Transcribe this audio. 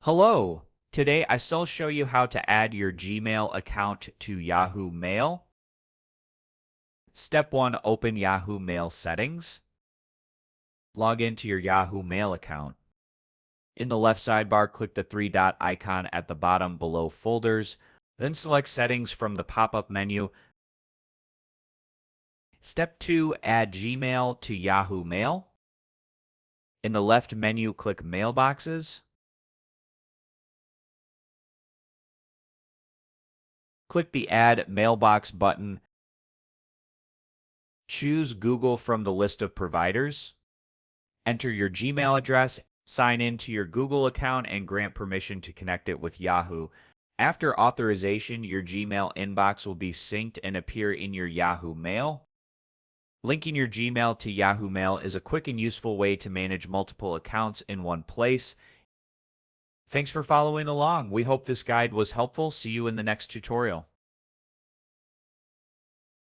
Hello! Today I shall show you how to add your Gmail account to Yahoo Mail. Step 1. Open Yahoo Mail settings. Log into your Yahoo Mail account. In the left sidebar, click the three-dot icon at the bottom below Folders, then select Settings from the pop-up menu. Step 2. Add Gmail to Yahoo Mail. In the left menu, click Mailboxes. Click the Add Mailbox button. Choose Google from the list of providers. Enter your Gmail address, sign in to your Google account, and grant permission to connect it with Yahoo. After authorization, your Gmail inbox will be synced and appear in your Yahoo Mail. Linking your Gmail to Yahoo Mail is a quick and useful way to manage multiple accounts in one place. Thanks for following along. We hope this guide was helpful. See you in the next tutorial.